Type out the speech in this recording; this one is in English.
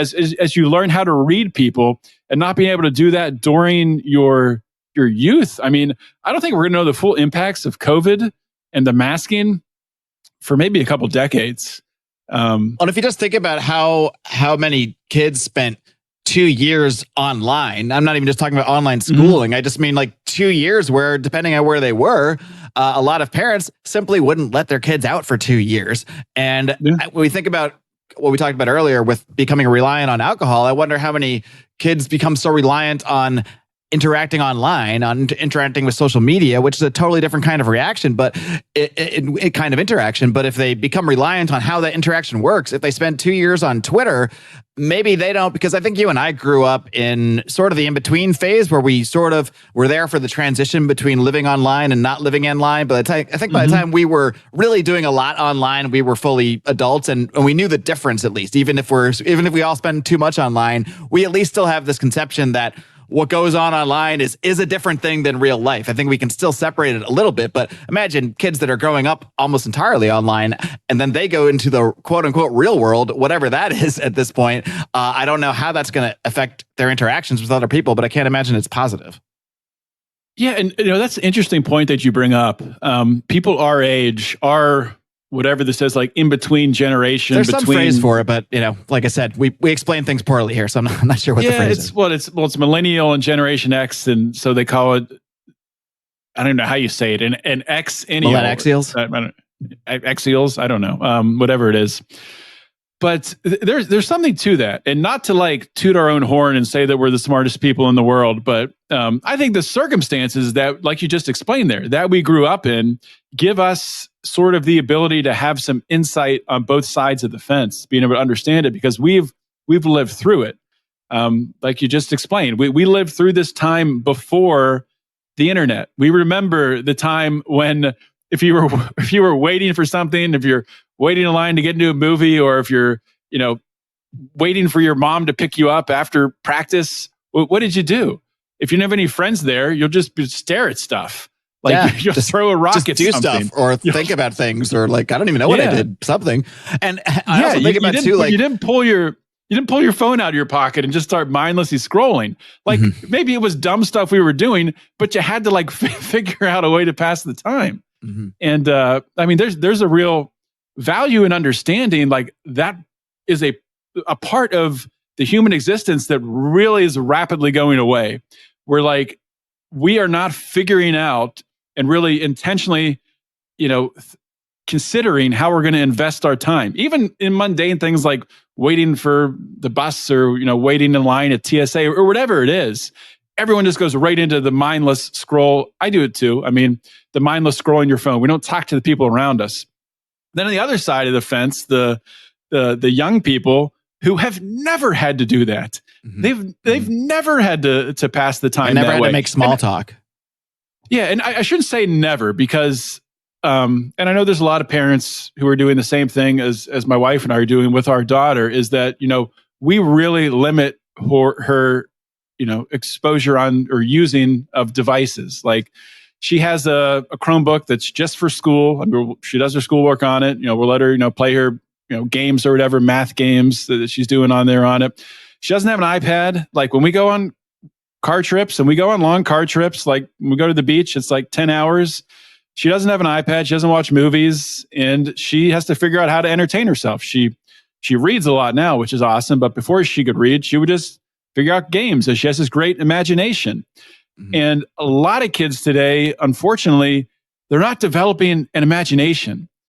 as you learn how to read people and not being able to do that during your youth. I mean, I don't think we're going to know the full impacts of COVID and the masking for maybe a couple decades. And if you just think about how many kids spent 2 years online, I'm not even just talking about online schooling. I just mean like 2 years where, depending on where they were, a lot of parents simply wouldn't let their kids out for 2 years. And when we think about what we talked about earlier with becoming reliant on alcohol, I wonder how many kids become so reliant on interacting online, on interacting with social media, which is a totally different kind of reaction, but it kind of interaction. But if they become reliant on how that interaction works, if they spend 2 years on Twitter, maybe they don't, because I think you and I grew up in sort of the in-between phase where we sort of were there for the transition between living online and not living online. But I think by the time we were really doing a lot online, we were fully adults and we knew the difference, at least. Even if we all spend too much online, we at least still have this conception that what goes on online is a different thing than real life. I think we can still separate it a little bit, but imagine kids that are growing up almost entirely online, and then they go into the quote unquote real world, whatever that is at this point. I don't know how that's going to affect their interactions with other people, but I can't imagine it's positive. Yeah, and that's an interesting point that you bring up. People our age are whatever this is, like in between generation. There's some phrase for it, but like I said, we explain things poorly here, so I'm not sure what the phrase is. It's millennial and Generation X, and so they call it. I don't know how you say it. An X-ennial. Millennials. Axials. I don't know. Whatever it is. But there's something to that, and not to like toot our own horn and say that we're the smartest people in the world, but I think the circumstances that, like you just explained there, that we grew up in, give us sort of the ability to have some insight on both sides of the fence, being able to understand it because we've lived through it. Like you just explained, we lived through this time before the internet. We remember the time when if you were waiting for something, if you're waiting in line to get into a movie, or if you're, waiting for your mom to pick you up after practice, what did you do? If you didn't have any friends there, you'll just stare at stuff. Like you'll throw a rock at do something. Stuff or think about things, or like, I don't even know what I did, something. And I also think about too, like, you didn't pull your phone out of your pocket and just start mindlessly scrolling. Like maybe it was dumb stuff we were doing, but you had to like figure out a way to pass the time. And I mean, there's a real value in understanding like that is a part of the human existence that really is rapidly going away. We're like, we are not figuring out and really intentionally, considering how we're going to invest our time, even in mundane things like waiting for the bus or, waiting in line at TSA or whatever it is. Everyone just goes right into the mindless scroll. I do it too. I mean, the mindless scroll on your phone. We don't talk to the people around us. Then on the other side of the fence, the young people who have never had to do that. They've never had to pass the time. Never had way. To make small talk. Yeah, and I shouldn't say never because, and I know there's a lot of parents who are doing the same thing as my wife and I are doing with our daughter. Is that we really limit her exposure on or using of devices. Like she has a Chromebook that's just for school. I mean, she does her schoolwork on it. We'll let her play her games or whatever, math games that she's doing on it. She doesn't have an iPad. Like when we go on car trips and we go on long car trips, like when we go to the beach, it's like 10 hours. She doesn't have an iPad. She doesn't watch movies, and she has to figure out how to entertain herself. She reads a lot now, which is awesome. But before she could read, she would just figure out games. And she has this great imagination. And a lot of kids today, unfortunately, they're not developing an imagination.